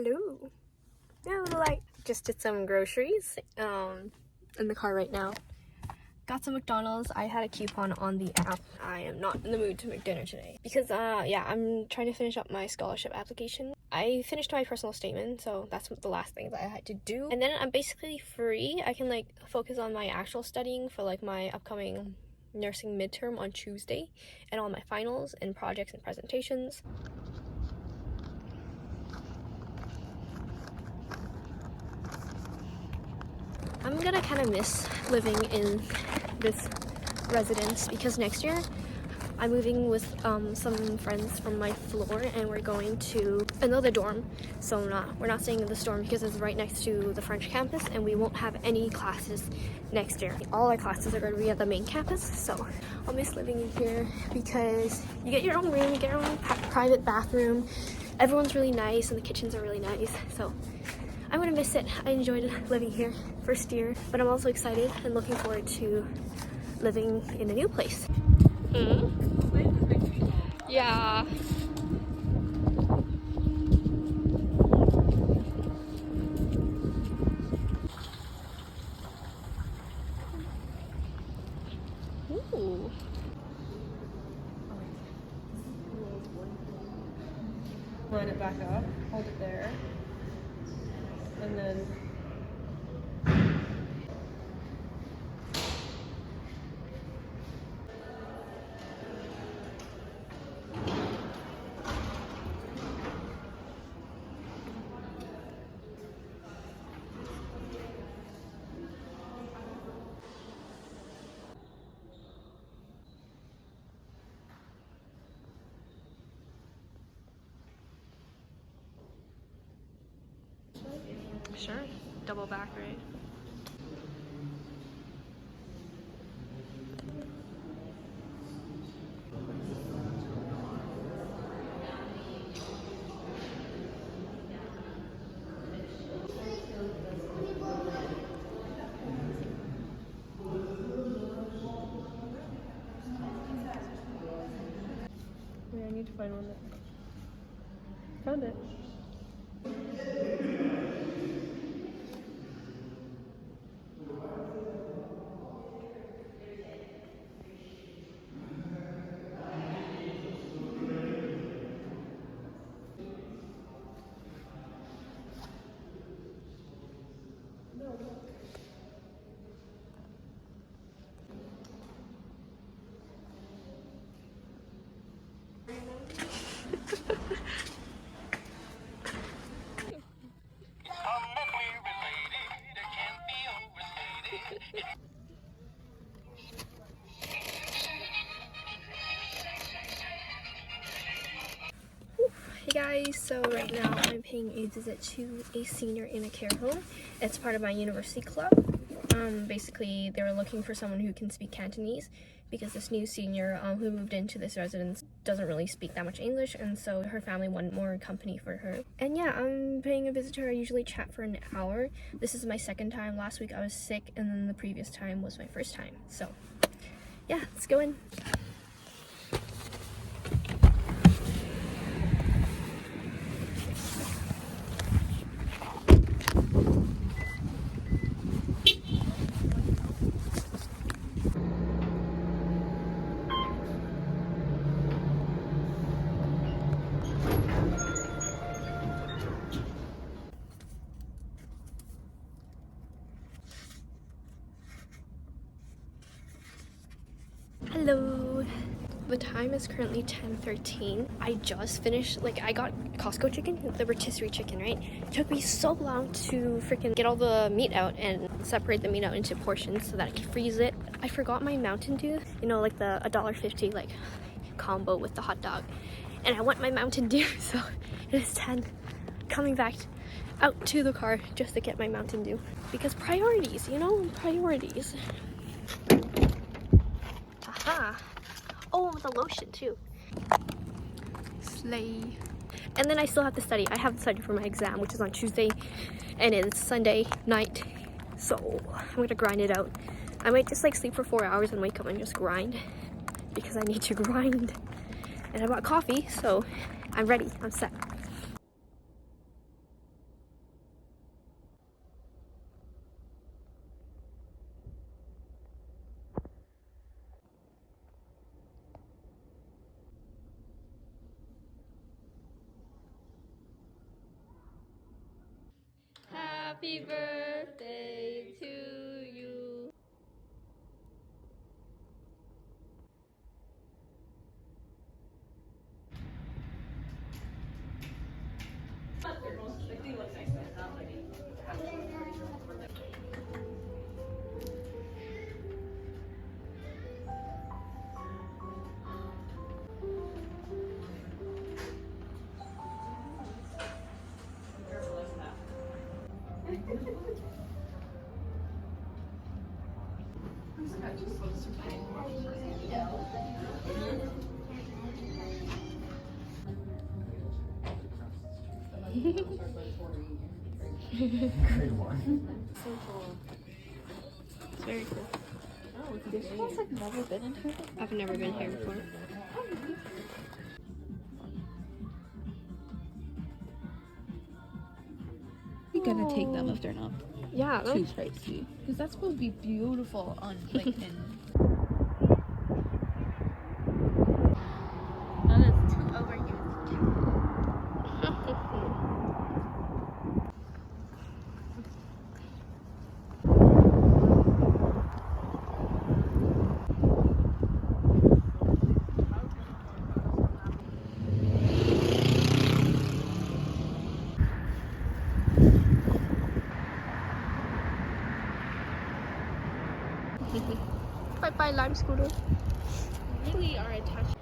Hello. Yeah, like just did some groceries in the car right now. Got some McDonald's. I had a coupon on the app. I am not in the mood to make dinner today because yeah, I'm trying to finish up my scholarship application. I finished my personal statement, so that's the last thing that I had to do, and then I'm basically free. I can like focus on my actual studying for like my upcoming nursing midterm on Tuesday and all my finals and projects and presentations. I'm gonna kind of miss living in this residence because next year I'm moving with some friends from my floor, and we're going to another dorm. So we're not staying in this dorm because it's right next to the French campus, and we won't have any classes next year. All our classes are going to be at the main campus, so I'll miss living in here because you get your own room, you get your own private bathroom. Everyone's really nice, and the kitchens are really nice. So I'm gonna miss it. I enjoyed living here first year, but I'm also excited and looking forward to living in a new place. Yeah. Ooh. Line it back up, hold it there, and then Sure. Double back, right? wait, I need to find one that found it. Hey guys, so right now I'm paying a visit to a senior in a care home. It's part of my university club. Basically, they were looking for someone who can speak Cantonese because this new senior who moved into this residence doesn't really speak that much English, and so her family wanted more company for her. And yeah, I'm paying a visit to her. I usually chat for an hour. This is my second time. Last week I was sick, and then the previous time was my first time. So yeah, let's go in. Hello. The time is currently 10:13. I just finished, I got Costco chicken, the rotisserie chicken, right? It took me so long to freaking get all the meat out and separate the meat out into portions so that I could freeze it. I forgot my Mountain Dew, like the $1.50 combo with the hot dog. And I want my Mountain Dew, so it is 10. Coming back out to the car just to get my Mountain Dew. Because priorities, priorities. Aha! Oh, with the lotion too. Slay. And then I still have to study. I have to study for my exam, which is on Tuesday, and it's Sunday night. So I'm gonna grind it out. I might just sleep for 4 hours and wake up and just grind because I need to grind. And I bought coffee, so I'm ready. I'm set. Happy birthday to you. Grade one. So cool. It's very cool. This one's like never been in here. I've never been here before. You're gonna take them if they're not Yeah, too pricey. Because that's supposed to be beautiful on like in. that is too overused. Bye bye, lime scooter. Really are attached.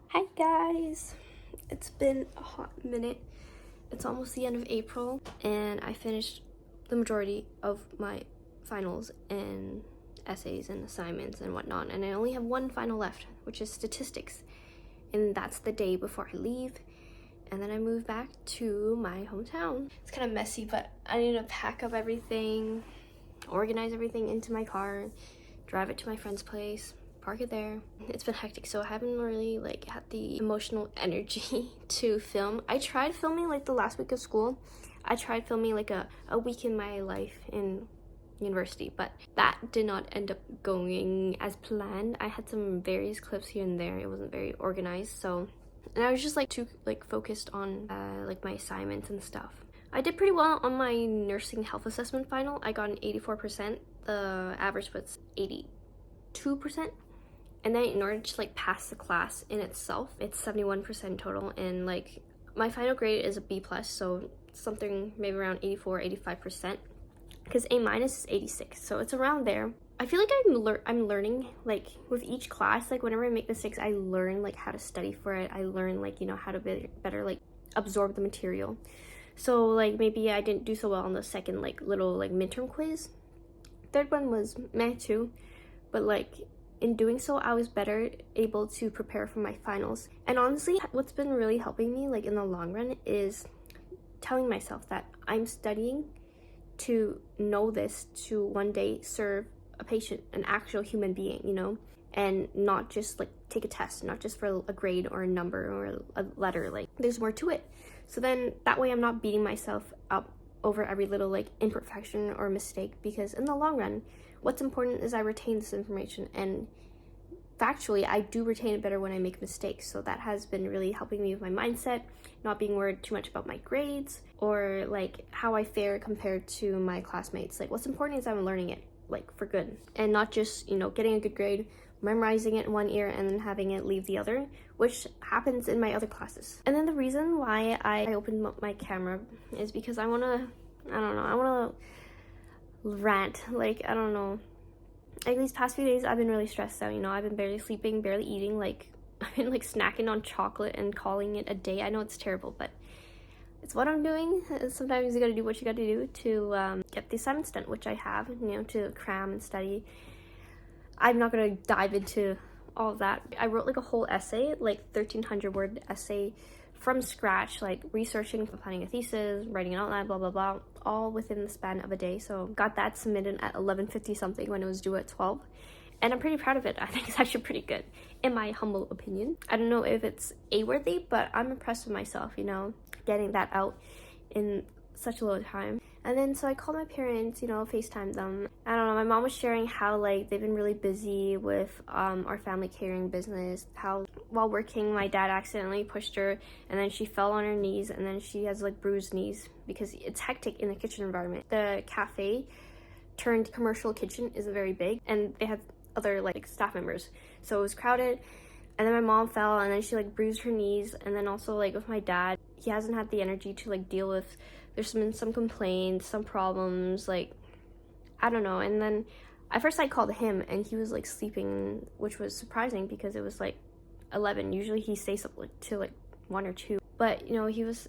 Hi guys, it's been a hot minute. It's almost the end of April and I finished the majority of my finals and essays and assignments and whatnot, and I only have one final left, which is statistics, and that's the day before I leave. And then I move back to my hometown. It's kind of messy, but I need to pack up everything, organize everything into my car, drive it to my friend's place, park it there. It's been hectic, so I haven't really like had the emotional energy to film. I tried filming like the last week of school. I tried filming like a week in my life in university, but that did not end up going as planned. I had some various clips here and there. It wasn't very organized, so. And I was just like too like focused on like my assignments and stuff. I did pretty well on my nursing health assessment final. I got an 84%. The average was 82%. And then in order to like pass the class in itself, it's 71% total. And like my final grade is a B+, so something maybe around 84, 85%. Because A- is 86, so it's around there. I feel like I'm learning like with each class. Like whenever I make mistakes, I learn like how to study for it. I learn like, you know, how to better like absorb the material. So like maybe I didn't do so well on the second like little like midterm quiz. Third one was meh too, but like in doing so, I was better able to prepare for my finals. And honestly, what's been really helping me like in the long run is telling myself that I'm studying to know this, to one day serve a patient, an actual human being, you know, and not just like take a test, not just for a grade or a number or a letter. Like there's more to it. So then that way I'm not beating myself up over every little like imperfection or mistake, because in the long run, what's important is I retain this information, and factually I do retain it better when I make mistakes. So that has been really helping me with my mindset, not being worried too much about my grades or like how I fare compared to my classmates. Like what's important is I'm learning it like for good, and not just, you know, getting a good grade, memorizing it in one ear and then having it leave the other, which happens in my other classes. And then the reason why I opened my camera is because I want to rant. Like, I don't know, like these past few days I've been really stressed out, you know. I've been barely sleeping, barely eating. Like I've been like snacking on chocolate and calling it a day. I know it's terrible, but it's what I'm doing. Sometimes you gotta do what you gotta do to get the assignments done, which I have, you know, to cram and study. I'm not gonna dive into all of that. I wrote like a whole essay, like 1,300 word essay from scratch, like researching, planning a thesis, writing an outline, blah, blah, blah, all within the span of a day. So got that submitted at 11:50 something when it was due at 12. And I'm pretty proud of it. I think it's actually pretty good, in my humble opinion. I don't know if it's A-worthy, but I'm impressed with myself, you know, getting that out in such a low time. And then so I called my parents, you know, FaceTimed them. I don't know, my mom was sharing how like they've been really busy with our family catering business, how while working my dad accidentally pushed her and then she fell on her knees and then she has like bruised knees because it's hectic in the kitchen environment. The cafe turned commercial kitchen is very big and they had other like staff members, so it was crowded. And then my mom fell and then she like bruised her knees. And then also like with my dad, he hasn't had the energy to like deal with, there's been some complaints, some problems, like I don't know. And then at first I called him and he was like sleeping, which was surprising because it was like 11. Usually he stays up like till like 1 or 2, but you know, he was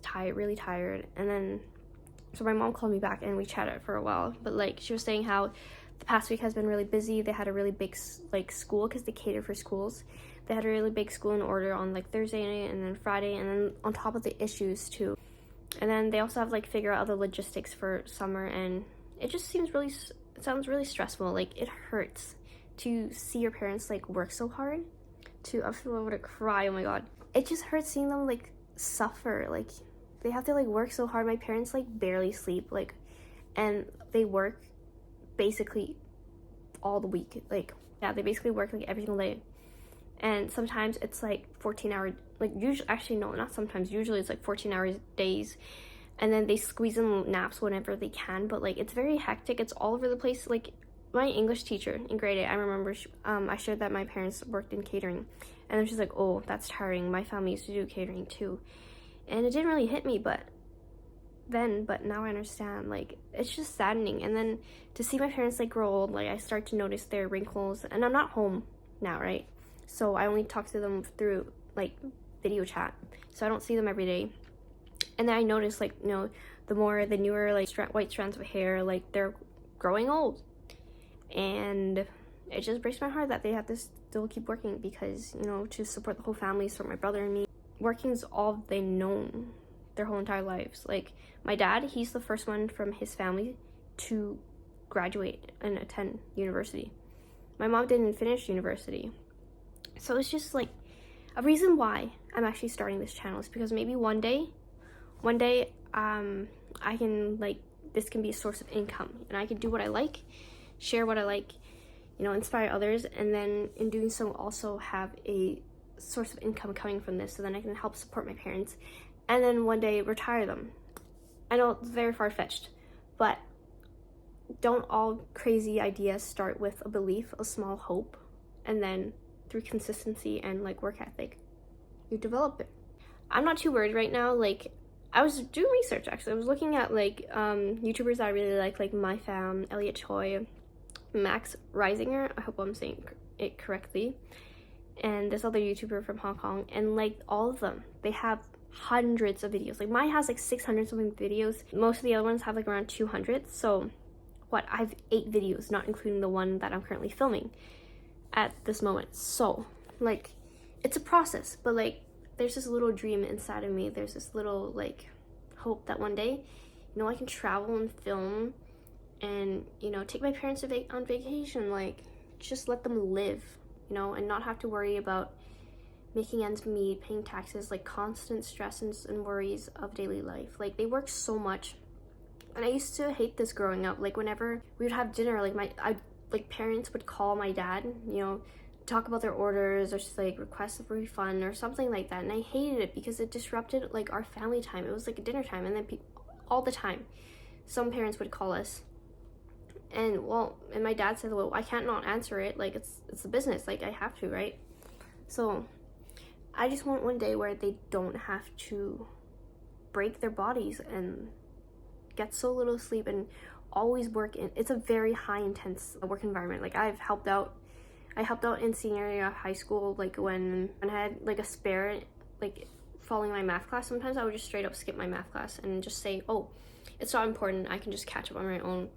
tired, really tired. And then so my mom called me back and we chatted for a while, but like she was saying how the past week has been really busy. They had a really big like school because they cater for schools. They had a really big school in order on like Thursday and then Friday, and then on top of the issues too. And then they also have like figure out other logistics for summer, and it just seems really, it sounds really stressful. Like it hurts to see your parents like work so hard. I feel like I would cry. Oh my god, it just hurts seeing them like suffer. Like they have to like work so hard. My parents like barely sleep, like, and they work basically all the week. Like yeah, they basically work like every single day, and sometimes it's like 14-hour, like usually, actually no, not sometimes, usually it's like 14-hour days, and then they squeeze in naps whenever they can, but like it's very hectic. It's all over the place. Like my English teacher in grade 8, I remember I shared that my parents worked in catering, and then she's like, oh, that's tiring, my family used to do catering too. And it didn't really hit me but now I understand. Like it's just saddening. And then to see my parents like grow old, like I start to notice their wrinkles, and I'm not home now, right? So I only talk to them through like video chat, so I don't see them every day. And then I notice like, you know, the newer like white strands of hair, like they're growing old, and it just breaks my heart that they have to still keep working because, you know, to support the whole family, so my brother and me. Working is all they've known their whole entire lives. Like my dad, he's the first one from his family to graduate and attend university. My mom didn't finish university. So it's just like a reason why I'm actually starting this channel is because maybe one day I can like, this can be a source of income and I can do what I like, share what I like, you know, inspire others, and then in doing so also have a source of income coming from this, so then I can help support my parents and then one day retire them. I know it's very far-fetched, but don't all crazy ideas start with a belief, a small hope, and then through consistency and like work ethic, you develop it. I'm not too worried right now. Like I was doing research actually. I was looking at like YouTubers that I really like My Fam, Elliot Choi, Max Reisinger, I hope I'm saying it correctly, and this other YouTuber from Hong Kong, and like all of them, they have hundreds of videos. Like mine has like 600 something videos. Most of the other ones have like around 200. So what, I have 8 videos, not including the one that I'm currently filming at this moment. So like it's a process, but like there's this little dream inside of me. There's this little like hope that one day, you know, I can travel and film and, you know, take my parents on vacation, like just let them live, you know, and not have to worry about making ends meet, paying taxes, like constant stress and worries of daily life. Like they work so much, and I used to hate this growing up. Like whenever we would have dinner, like parents would call my dad, you know, talk about their orders or just like request a refund or something like that, and I hated it because it disrupted like our family time. It was like a dinner time, and then all the time some parents would call us, and my dad said, well, I can't not answer it, like it's a business, like I have to, right? So I just want one day where they don't have to break their bodies and get so little sleep and always work in, it's a very high intense work environment. Like I helped out in senior year of high school, like when I had like a spare, like following my math class. Sometimes I would just straight up skip my math class and just say, oh, it's not important, I can just catch up on my own.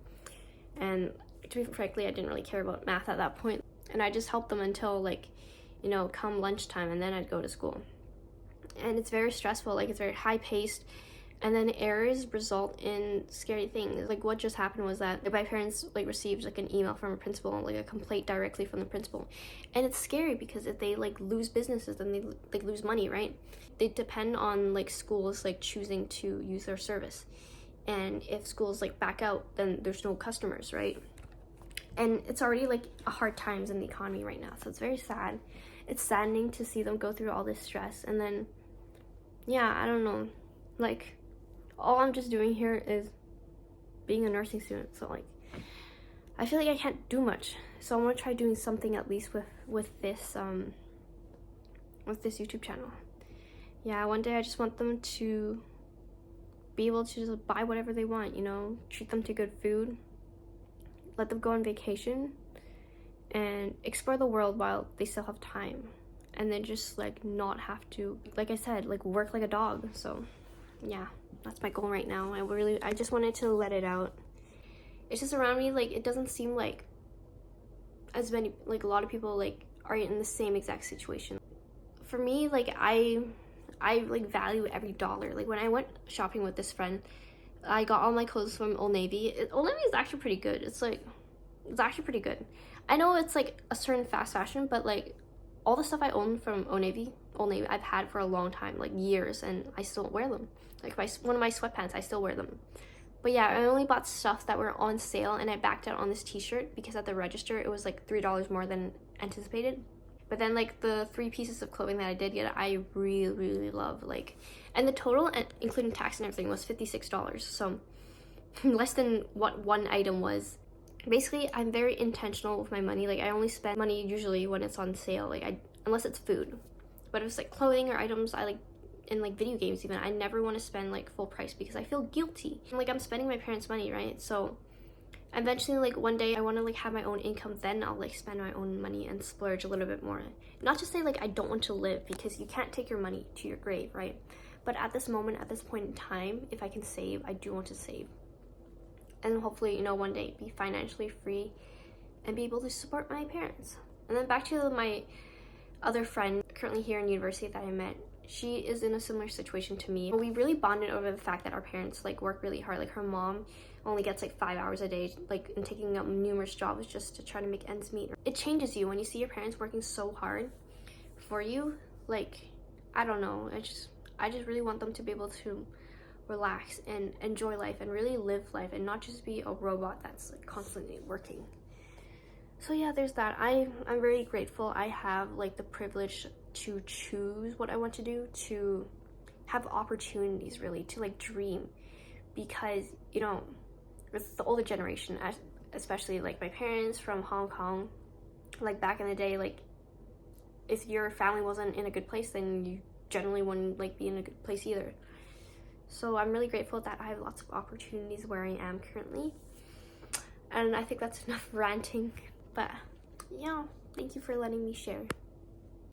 And to be frankly, I didn't really care about math at that point, and I just helped them until like, you know, come lunchtime, and then I'd go to school. And it's very stressful, like it's very high paced, and then errors result in scary things. Like what just happened was that my parents like received like an email from a principal, like a complaint directly from the principal, and it's scary because if they like lose businesses, then they like lose money, right? They depend on like schools like choosing to use their service, and if schools like back out, then there's no customers, right? And it's already like a hard times in the economy right now, so it's very sad. It's saddening to see them go through all this stress, and then yeah, I don't know, like all I'm just doing here is being a nursing student, so like I feel like I can't do much. So I want to try doing something at least with this YouTube channel. Yeah, one day I just want them to be able to just buy whatever they want, you know, treat them to good food, let them go on vacation, and explore the world while they still have time, and then just like not have to, like I said, like work like a dog. So yeah, that's my goal right now. I just wanted to let it out. It's just around me, like it doesn't seem like as many, like a lot of people like are in the same exact situation. For me, like I like value every dollar. Like when I went shopping with this friend, I got all my clothes from Old Navy. Old Navy is actually pretty good. It's actually pretty good. I know it's like a certain fast fashion, but like all the stuff I own from Old Navy I've had for a long time, like years, and I still wear them. Like one of my sweatpants, I still wear them. But yeah, I only bought stuff that were on sale, and I backed out on this t-shirt because at the register it was like $3 more than anticipated. But then like the 3 pieces of clothing that I did get, I really love, like, and the total, including tax and everything, was $56. So less than what one item was. Basically, I'm very intentional with my money. Like I only spend money usually when it's on sale, like unless it's food. But if it's like clothing or items I like, in like video games even, I never want to spend like full price because I feel guilty. Like I'm spending my parents' money, right? So eventually, like one day I want to like have my own income, then I'll like spend my own money and splurge a little bit more. Not to say like I don't want to live, because you can't take your money to your grave, right? But at this moment, at this point in time, if I can save, I do want to save. And hopefully, you know, one day be financially free and be able to support my parents. And then back to my other friend currently here in university that I met. She is in a similar situation to me. We really bonded over the fact that our parents like work really hard. Like her mom only gets like 5 hours a day, like, and taking up numerous jobs just to try to make ends meet. It changes you when you see your parents working so hard for you. Like, I don't know, I just really want them to be able to relax and enjoy life and really live life and not just be a robot that's like constantly working. So yeah, there's that. I'm very grateful I have like the privilege to choose what I want to do, to have opportunities really, to like dream. Because, you know, with the older generation, especially like my parents from Hong Kong, like back in the day, like if your family wasn't in a good place, then you generally wouldn't like be in a good place either. So I'm really grateful that I have lots of opportunities where I am currently. And I think that's enough ranting. But yeah, thank you for letting me share.